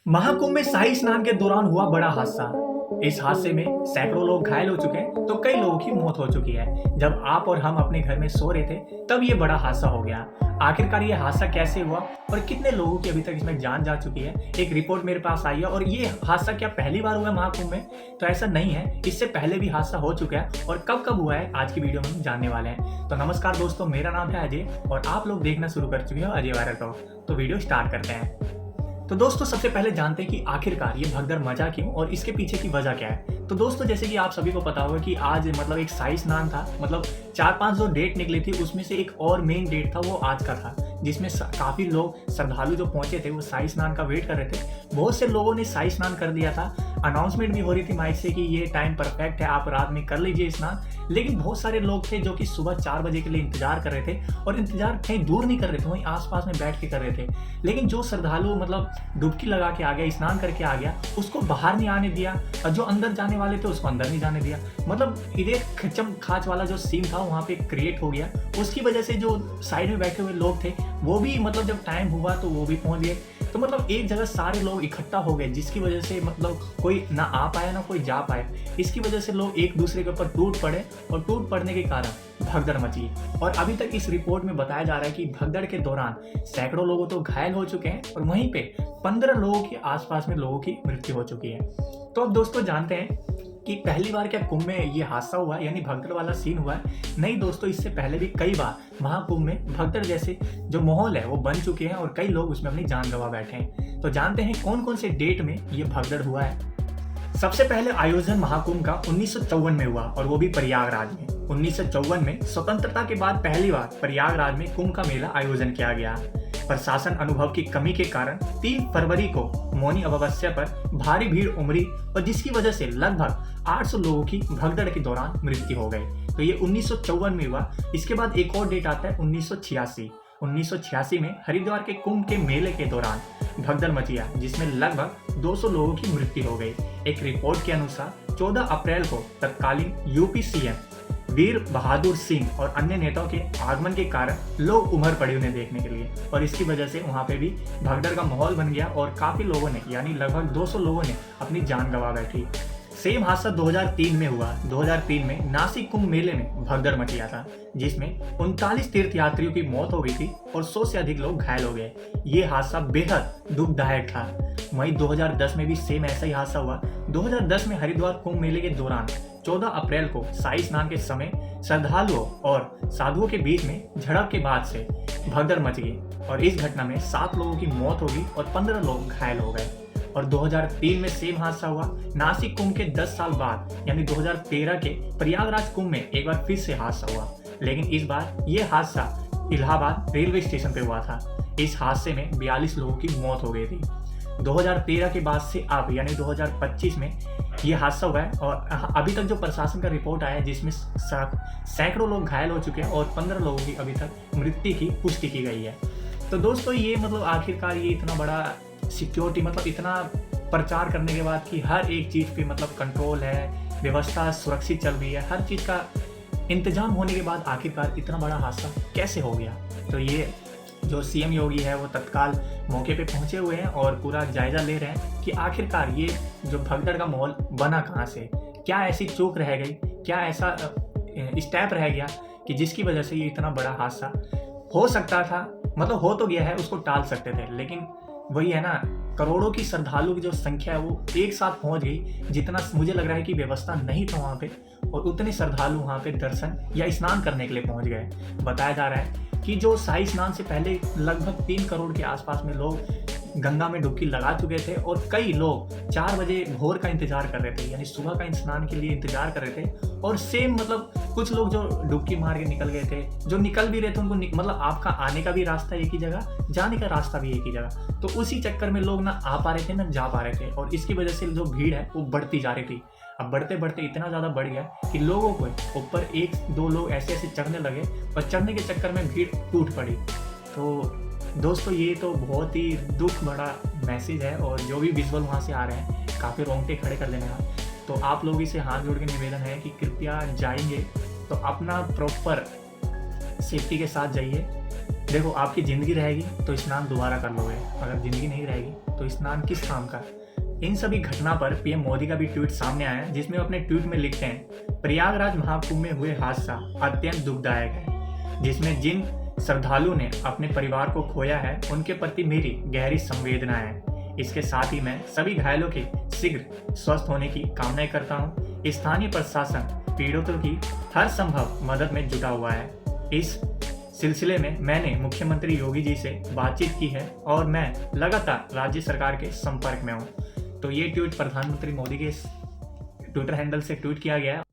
महाकुंभ में शाही स्नान के दौरान हुआ बड़ा हादसा। इस हादसे में सैकड़ों लोग घायल हो चुके हैं तो कई लोगों की मौत हो चुकी है। जब आप और हम अपने घर में सो रहे थे तब ये बड़ा हादसा हो गया। आखिरकार ये हादसा कैसे हुआ और कितने लोगों की अभी तक इसमें जान जा चुकी है, एक रिपोर्ट मेरे पास आई है। और ये हादसा क्या पहली बार हुआ है महाकुंभ में? तो ऐसा नहीं है, इससे पहले भी हादसा हो चुका है। और कब कब हुआ है आज की वीडियो में हम जानने वाले हैं। तो नमस्कार दोस्तों, मेरा नाम है अजय और आप लोग देखना शुरू कर चुके हो अजय वायरल टॉक। तो वीडियो स्टार्ट करते हैं। तो दोस्तों सबसे पहले जानते हैं कि आखिरकार ये भगदड़ मचा क्यों और इसके पीछे की वजह क्या है। तो दोस्तों जैसे कि आप सभी को पता होगा कि आज एक शाही स्नान था। 4-5 जो डेट निकली थी उसमें से एक और मेन डेट था, वो आज का था, जिसमें काफी लोग श्रद्धालु जो पहुंचे थे वो शाही स्नान का वेट कर रहे थे। बहुत से लोगों ने शाही स्नान कर दिया था, अनाउंसमेंट भी हो रही थी माइक से कि ये टाइम परफेक्ट है, आप रात में कर लीजिए स्नान। लेकिन बहुत सारे लोग थे जो कि सुबह 4 बजे के लिए इंतजार कर रहे थे, और इंतजार कहीं दूर नहीं कर रहे थे, वहीं आसपास में बैठ के कर रहे थे। लेकिन जो श्रद्धालु डुबकी लगा के आ गया, स्नान करके आ गया, उसको बाहर नहीं आने दिया, और जो अंदर जाने वाले थे उसको अंदर नहीं जाने दिया। इधर खिचम खाच वाला जो सीन था वहाँ पे क्रिएट हो गया। उसकी वजह से जो साइड में बैठे हुए लोग थे वो भी जब टाइम हुआ तो वो भी पहुंच गए। तो एक जगह सारे लोग इकट्ठा हो गए, जिसकी वजह से कोई ना आ पाया ना कोई जा पाया। इसकी वजह से लोग एक दूसरे के ऊपर टूट पड़े, और टूट पड़ने के कारण भगदड़ मची। और अभी तक इस रिपोर्ट में बताया जा रहा है कि भगदड़ के दौरान सैकड़ों लोगों तो घायल हो चुके हैं, और वहीं पे 15 लोगों के आसपास में लोगों की मृत्यु हो चुकी है। तो अब दोस्तों जानते हैं कि पहली बार क्या कुंभ में ये हादसा हुआ, यानी भगदड़ वाला सीन हुआ है? नहीं दोस्तों, इससे पहले भी कई बार महाकुंभ में भगदड़ जैसे जो माहौल है वो बन चुके हैं, और कई लोग उसमें अपनी जान गंवा बैठे हैं। तो जानते हैं कौन कौन से डेट में ये भगदड़ हुआ है। सबसे पहले आयोजन महाकुंभ का 1954 में हुआ, और वो भी प्रयागराज में। 1954 में स्वतंत्रता के बाद पहली बार प्रयागराज में कुंभ का मेला आयोजन किया गया। प्रशासन अनुभव की कमी के कारण 3 फरवरी को मौनी अमावस्या पर भारी भीड़ उमड़ी, और जिसकी वजह से लगभग 800 लोगों की भगदड़ के दौरान मृत्यु हो गई। तो ये 1954 में हुआ। इसके बाद एक और डेट आता है 1986। 1986 में हरिद्वार के कुंभ के मेले के दौरान भगदड़ मचिया, जिसमें लगभग 200 लोगों की मृत्यु हो गई। एक रिपोर्ट के अनुसार 14 अप्रैल को तत्कालीन यूपी सीएम वीर बहादुर सिंह और अन्य नेताओं के आगमन के कारण लोग उमड़ पड़े उन्हें देखने के लिए, और इसकी वजह से वहां पे भी भगदड़ का माहौल बन गया, और काफी लोगों ने यानी लगभग 200 लोगों ने अपनी जान गंवा बैठी। सेम हादसा 2003 में हुआ। 2003 में नासिक कुंभ मेले में भगदड़ मचिया था, जिसमें 39 तीर्थयात्रियों की मौत हो गई थी और 100 से अधिक लोग घायल हो गए। ये हादसा बेहद दुखदायक था। वहीं 2010 में भी सेम ऐसा ही हादसा हुआ। 2010 में हरिद्वार कुंभ मेले के दौरान 14 अप्रैल को शाही स्नान के समय श्रद्धालुओं और साधुओं के बीच में झड़प के बाद से भगदड़ मच गई, और इस घटना में 7 लोगों की मौत हो गई और 15 लोग घायल हो गए। और 2003 में सेम हादसा हुआ। नासिक कुंभ के 10 साल बाद यानी 2013 के प्रयागराज कुंभ में एक बार फिर से हादसा हुआ, लेकिन इस बार ये हादसा इलाहाबाद रेलवे स्टेशन पे हुआ था। इस हादसे में 42 लोगों की मौत हो गई थी। 2013 के बाद से अब यानी 2025 में ये हादसा हुआ है, और अभी तक जो प्रशासन का रिपोर्ट आया है जिसमें सैकड़ों लोग घायल हो चुके हैं और 15 लोगों की अभी तक मृत्यु की पुष्टि की गई है। तो दोस्तों ये आखिरकार ये इतना बड़ा सिक्योरिटी इतना प्रचार करने के बाद कि हर एक चीज़ पे कंट्रोल है, व्यवस्था सुरक्षित चल रही है, हर चीज़ का इंतजाम होने के बाद आखिरकार इतना बड़ा हादसा कैसे हो गया। तो ये जो सीएम योगी है वो तत्काल मौके पे पहुंचे हुए हैं और पूरा जायजा ले रहे हैं कि आखिरकार ये जो भगदड़ का माहौल बना कहाँ से, क्या ऐसी चूक रह गई, क्या ऐसा स्टेप रह गया कि जिसकी वजह से ये इतना बड़ा हादसा हो सकता था। हो तो गया है, उसको टाल सकते थे, लेकिन वही है ना, करोड़ों की श्रद्धालु की जो संख्या है वो एक साथ पहुंच गई, जितना मुझे लग रहा है कि व्यवस्था नहीं था वहाँ पे, और उतने श्रद्धालु वहाँ पे दर्शन या स्नान करने के लिए पहुंच गए। बताया जा रहा है कि जो शाही स्नान से पहले लगभग 3 करोड़ के आसपास में लोग गंगा में डुबकी लगा चुके थे, और कई लोग 4 बजे भोर का इंतजार कर रहे थे, यानी सुबह का स्नान के लिए इंतजार कर रहे थे। और सेम कुछ लोग जो डुबकी मार के निकल गए थे, जो निकल भी रहे थे उनको आपका आने का भी रास्ता एक ही जगह, जाने का रास्ता भी एक ही जगह, तो उसी चक्कर में लोग ना आ पा रहे थे ना जा पा रहे थे, और इसकी वजह से जो भीड़ है वो बढ़ती जा रही थी। अब बढ़ते बढ़ते इतना ज़्यादा बढ़ गया कि लोगों को ऊपर 1-2 लोग ऐसे ऐसे चढ़ने लगे, और चढ़ने के चक्कर में भीड़ टूट पड़ी। तो दोस्तों ये तो बहुत ही दुख बड़ा मैसेज है, और जो भी विजुअल वहाँ से आ रहे हैं काफ़ी रोंगटे खड़े कर देने का। तो आप लोगों से हाथ जोड़ के निवेदन है कि कृपया जाएंगे तो अपना प्रॉपर सेफ्टी के साथ जाइए। देखो, आपकी ज़िंदगी रहेगी तो स्नान दोबारा कर लोगे, अगर ज़िंदगी नहीं रहेगी तो स्नान किस काम का। इन सभी घटना पर पीएम मोदी का भी ट्वीट सामने आया, जिसमें वो अपने ट्वीट में लिखते हैं, प्रयागराज महाकुंभ में हुए हादसा अत्यंत दुखदायक है, जिसमें जिन श्रद्धालु ने अपने परिवार को खोया है उनके प्रति मेरी गहरी संवेदना है। इसके साथ ही मैं सभी घायलों के शीघ्र स्वस्थ होने की कामना करता हूँ। स्थानीय प्रशासन पीड़ितों की हर संभव मदद में जुटा हुआ है। इस सिलसिले में मैंने मुख्यमंत्री योगी जी से बातचीत की है और मैं लगातार राज्य सरकार के संपर्क में हूँ। तो ये ट्वीट प्रधानमंत्री मोदी के ट्विटर हैंडल से ट्वीट किया गया है।